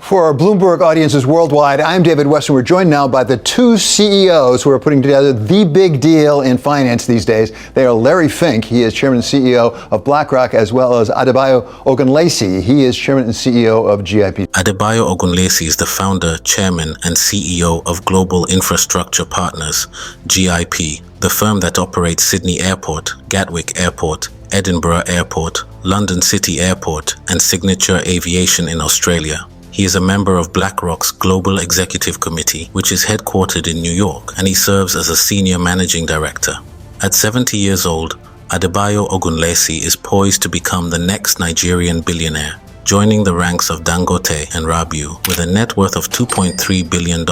For our Bloomberg audiences worldwide, I'm David Weston. We're joined now by the two CEOs who are putting together the big deal in finance these days. They are Larry Fink. He is Chairman and CEO of BlackRock, as well as Adebayo Ogunlesi. He is Chairman and CEO of GIP. Adebayo Ogunlesi is the founder, chairman, and CEO of Global Infrastructure Partners, GIP, the firm that operates Sydney Airport, Gatwick Airport, Edinburgh Airport, London City Airport, and Signature Aviation in Australia. He is a member of BlackRock's Global Executive Committee, which is headquartered in New York, and he serves as a senior managing director. At 70 years old, Adebayo Ogunlesi is poised to become the next Nigerian billionaire, joining the ranks of Dangote and Rabiu with a net worth of $2.3 billion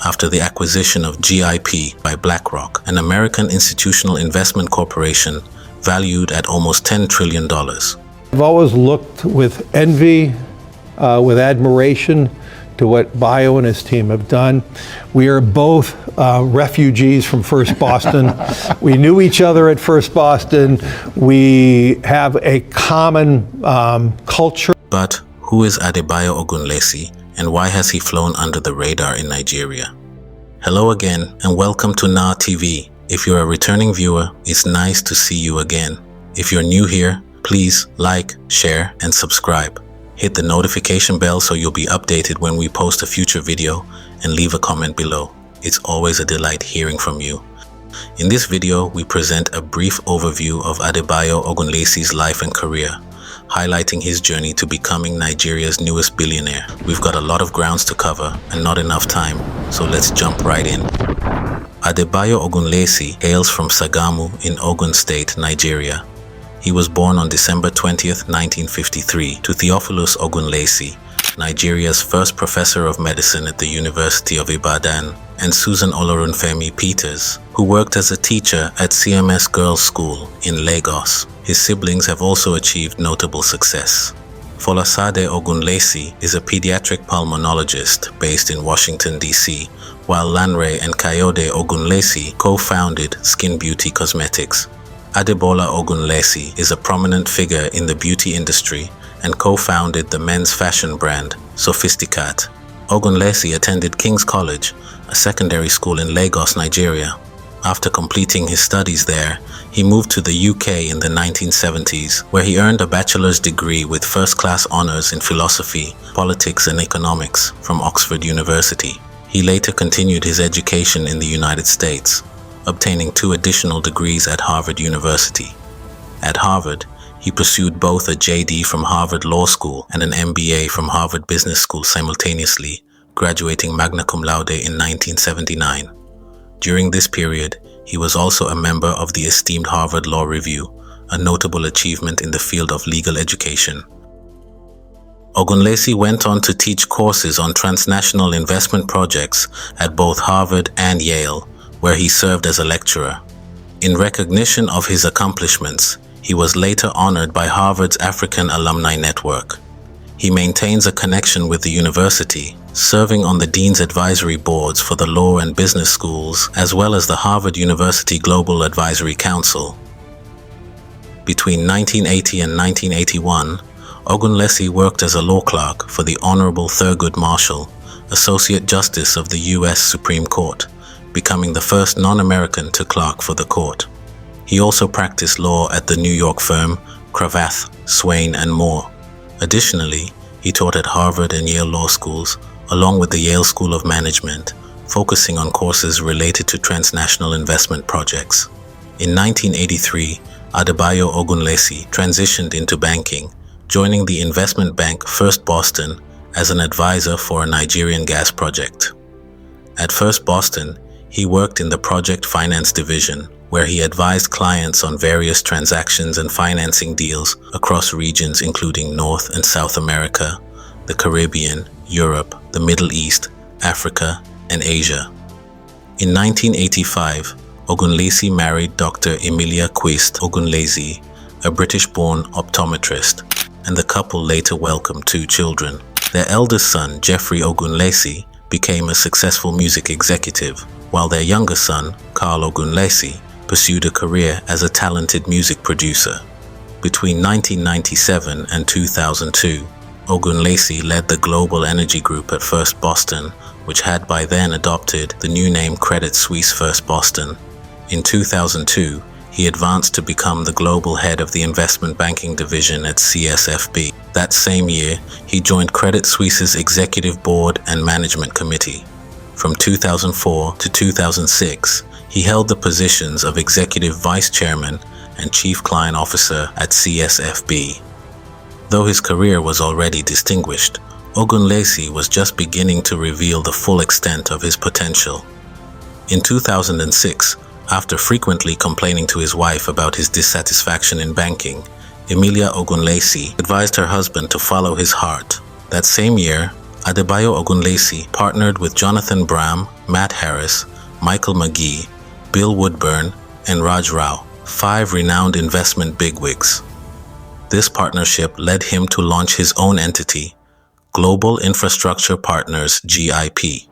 after the acquisition of GIP by BlackRock, an American institutional investment corporation valued at almost $10 trillion. I've always looked with envy, with admiration to what Bayo and his team have done. We are both refugees from First Boston. We knew each other at First Boston. We have a common culture. But who is Adebayo Ogunlesi, and why has he flown under the radar in Nigeria? Hello again, and welcome to NAR TV. If you're a returning viewer, it's nice to see you again. If you're new here, please like, share, and subscribe. Hit the notification bell so you'll be updated when we post a future video, and leave a comment below. It's always a delight hearing from you. In this video, we present a brief overview of Adebayo Ogunlesi's life and career, highlighting his journey to becoming Nigeria's newest billionaire. We've got a lot of grounds to cover and not enough time, so let's jump right in. Adebayo Ogunlesi hails from Sagamu in Ogun State, Nigeria. He was born on December 20th, 1953 to Theophilus Ogunlesi, Nigeria's first professor of medicine at the University of Ibadan, and Susan Olorunfemi Peters, who worked as a teacher at CMS Girls' School in Lagos. His siblings have also achieved notable success. Folasade Ogunlesi is a pediatric pulmonologist based in Washington, D.C., while Lanre and Kayode Ogunlesi co-founded Skin Beauty Cosmetics. Adebola Ogunlesi is a prominent figure in the beauty industry and co-founded the men's fashion brand Sophisticat. Ogunlesi attended King's College, a secondary school in Lagos, Nigeria. After completing his studies there, he moved to the UK in the 1970s, where he earned a bachelor's degree with first-class honors in philosophy, politics, and economics from Oxford University. He later continued his education in the United States, obtaining 2 additional degrees at Harvard University. At Harvard, he pursued both a JD from Harvard Law School and an MBA from Harvard Business School simultaneously, graduating magna cum laude in 1979. During this period, he was also a member of the esteemed Harvard Law Review, a notable achievement in the field of legal education. Ogunlesi went on to teach courses on transnational investment projects at both Harvard and Yale, where he served as a lecturer. In recognition of his accomplishments, he was later honored by Harvard's African Alumni Network. He maintains a connection with the university, serving on the Dean's Advisory Boards for the law and business schools, as well as the Harvard University Global Advisory Council. Between 1980 and 1981, Ogunlesi worked as a law clerk for the Honorable Thurgood Marshall, Associate Justice of the U.S. Supreme Court, becoming the first non-American to clerk for the court. He also practiced law at the New York firm Cravath, Swaine & Moore. Additionally, he taught at Harvard and Yale law schools, along with the Yale School of Management, focusing on courses related to transnational investment projects. In 1983, Adebayo Ogunlesi transitioned into banking, joining the investment bank First Boston as an advisor for a Nigerian gas project. At First Boston, he worked in the project finance division, where he advised clients on various transactions and financing deals across regions including North and South America, the Caribbean, Europe, the Middle East, Africa, and Asia. In 1985, Ogunlesi married Dr. Emilia Quist Ogunlesi, a British-born optometrist, and the couple later welcomed 2 children. Their eldest son, Jeffrey Ogunlesi, became a successful music executive, while their younger son, Carl Ogunlesi, pursued a career as a talented music producer. Between 1997 and 2002, Ogunlesi led the global energy group at First Boston, which had by then adopted the new name Credit Suisse First Boston. In 2002, he advanced to become the global head of the investment banking division at CSFB. That same year, he joined Credit Suisse's executive board and management committee. From 2004 to 2006, he held the positions of executive vice chairman and chief client officer at CSFB. Though his career was already distinguished, Ogunlesi was just beginning to reveal the full extent of his potential. In 2006, after frequently complaining to his wife about his dissatisfaction in banking, Emilia Ogunlesi advised her husband to follow his heart. That same year, Adebayo Ogunlesi partnered with Jonathan Bram, Matt Harris, Michael McGee, Bill Woodburn, and Raj Rao, 5 renowned investment bigwigs. This partnership led him to launch his own entity, Global Infrastructure Partners GIP,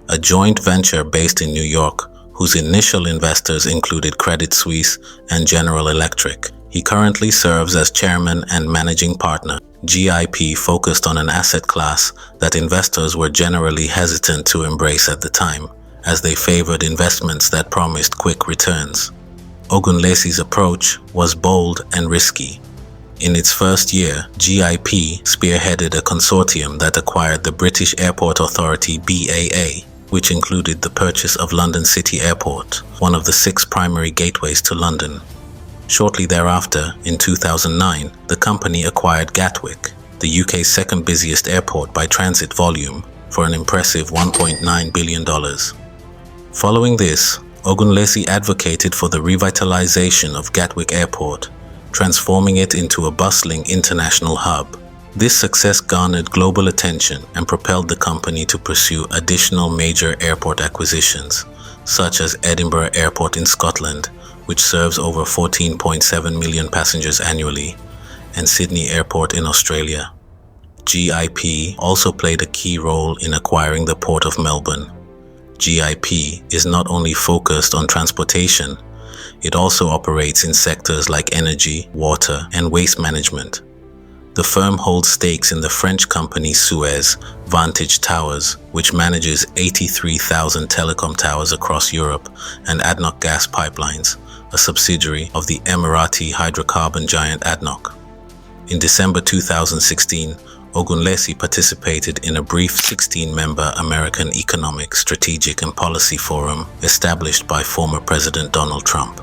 a joint venture based in New York, whose initial investors included Credit Suisse and General Electric. He currently serves as chairman and managing partner. GIP focused on an asset class that investors were generally hesitant to embrace at the time, as they favored investments that promised quick returns. Ogunlesi's approach was bold and risky. In its first year, GIP spearheaded a consortium that acquired the British Airport Authority BAA, which included the purchase of London City Airport, one of the 6 primary gateways to London. Shortly thereafter, in 2009, the company acquired Gatwick, the UK's second busiest airport by transit volume, for an impressive $1.9 billion. Following this, Ogunlesi advocated for the revitalization of Gatwick Airport, transforming it into a bustling international hub. This success garnered global attention and propelled the company to pursue additional major airport acquisitions, such as Edinburgh Airport in Scotland, which serves over 14.7 million passengers annually, and Sydney Airport in Australia. GIP also played a key role in acquiring the Port of Melbourne. GIP is not only focused on transportation, it also operates in sectors like energy, water, and waste management. The firm holds stakes in the French company Suez Vantage Towers, which manages 83,000 telecom towers across Europe, and ADNOC Gas Pipelines, a subsidiary of the Emirati hydrocarbon giant ADNOC. In December 2016, Ogunlesi participated in a brief 16-member American Economic, Strategic and Policy Forum established by former President Donald Trump.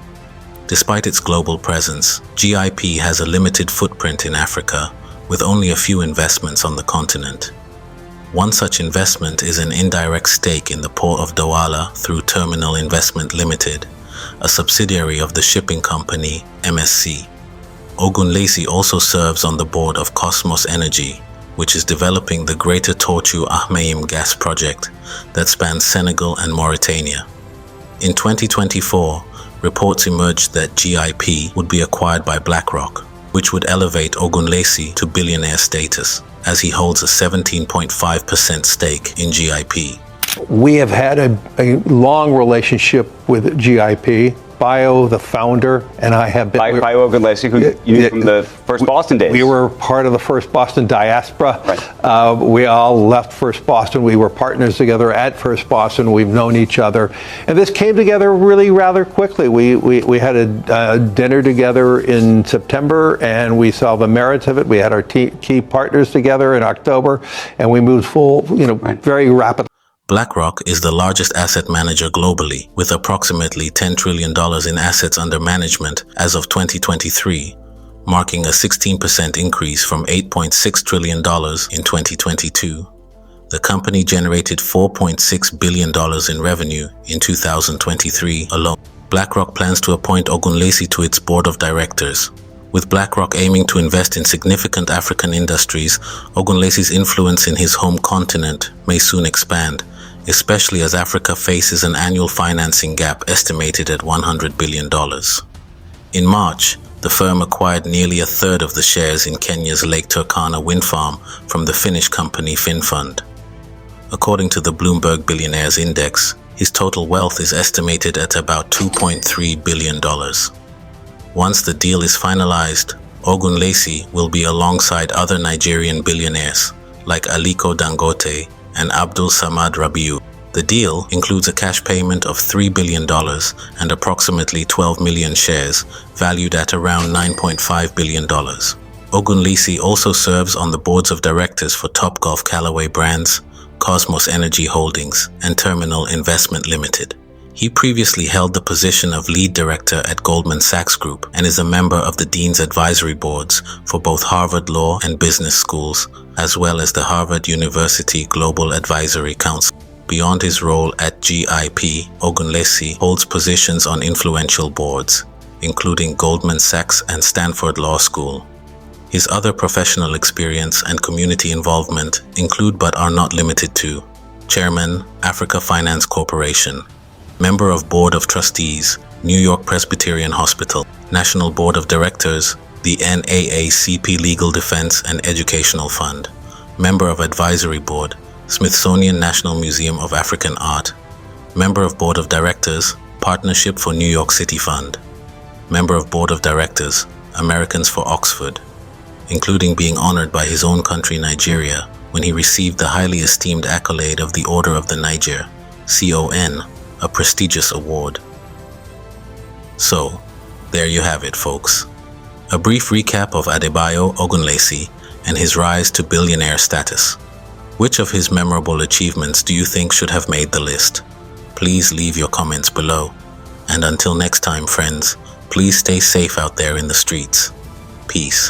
Despite its global presence, GIP has a limited footprint in Africa, with only a few investments on the continent. One such investment is an indirect stake in the Port of Douala through Terminal Investment Limited, a subsidiary of the shipping company MSC. Ogunlesi also serves on the board of Cosmos Energy, which is developing the Greater Tortue Ahmeyim gas project that spans Senegal and Mauritania. In 2024, reports emerged that GIP would be acquired by BlackRock, which would elevate Ogunlesi to billionaire status, as he holds a 17.5% stake in GIP. We have had a long relationship with GIP. Bio, the founder, and I have been. Bio Ogunlesi, who you knew from the First Boston days. We were part of the First Boston diaspora. Right. We all left First Boston. We were partners together at First Boston. We've known each other. And this came together really rather quickly. We had a dinner together in September, and we saw the merits of it. We had our key partners together in October, and we moved very rapidly. BlackRock is the largest asset manager globally, with approximately $10 trillion in assets under management as of 2023, marking a 16% increase from $8.6 trillion in 2022. The company generated $4.6 billion in revenue in 2023 alone. BlackRock plans to appoint Ogunlesi to its board of directors. With BlackRock aiming to invest in significant African industries, Ogunlesi's influence in his home continent may soon expand, especially as Africa faces an annual financing gap estimated at $100 billion. In March, the firm acquired nearly a third of the shares in Kenya's Lake Turkana wind farm from the Finnish company Finnfund. According to the Bloomberg Billionaires Index, his total wealth is estimated at about $2.3 billion. Once the deal is finalized, Ogunlesi will be alongside other Nigerian billionaires like Aliko Dangote and Abdul Samad Rabiu. The deal includes a cash payment of $3 billion and approximately 12 million shares, valued at around $9.5 billion. Ogunlesi also serves on the boards of directors for Topgolf Callaway Brands, Cosmos Energy Holdings, and Terminal Investment Limited. He previously held the position of lead director at Goldman Sachs Group and is a member of the Dean's Advisory Boards for both Harvard Law and Business Schools, as well as the Harvard University Global Advisory Council. Beyond his role at GIP, Ogunlesi holds positions on influential boards, including Goldman Sachs and Stanford Law School. His other professional experience and community involvement include but are not limited to Chairman, Africa Finance Corporation, Member of Board of Trustees, New York Presbyterian Hospital, National Board of Directors, the NAACP Legal Defense and Educational Fund, Member of Advisory Board, Smithsonian National Museum of African Art, Member of Board of Directors, Partnership for New York City Fund, Member of Board of Directors, Americans for Oxford, including being honored by his own country, Nigeria, when he received the highly esteemed accolade of the Order of the Niger, CON, a prestigious award. So, there you have it, folks. A brief recap of Adebayo Ogunlesi and his rise to billionaire status. Which of his memorable achievements do you think should have made the list? Please leave your comments below. And until next time, friends, please stay safe out there in the streets. Peace.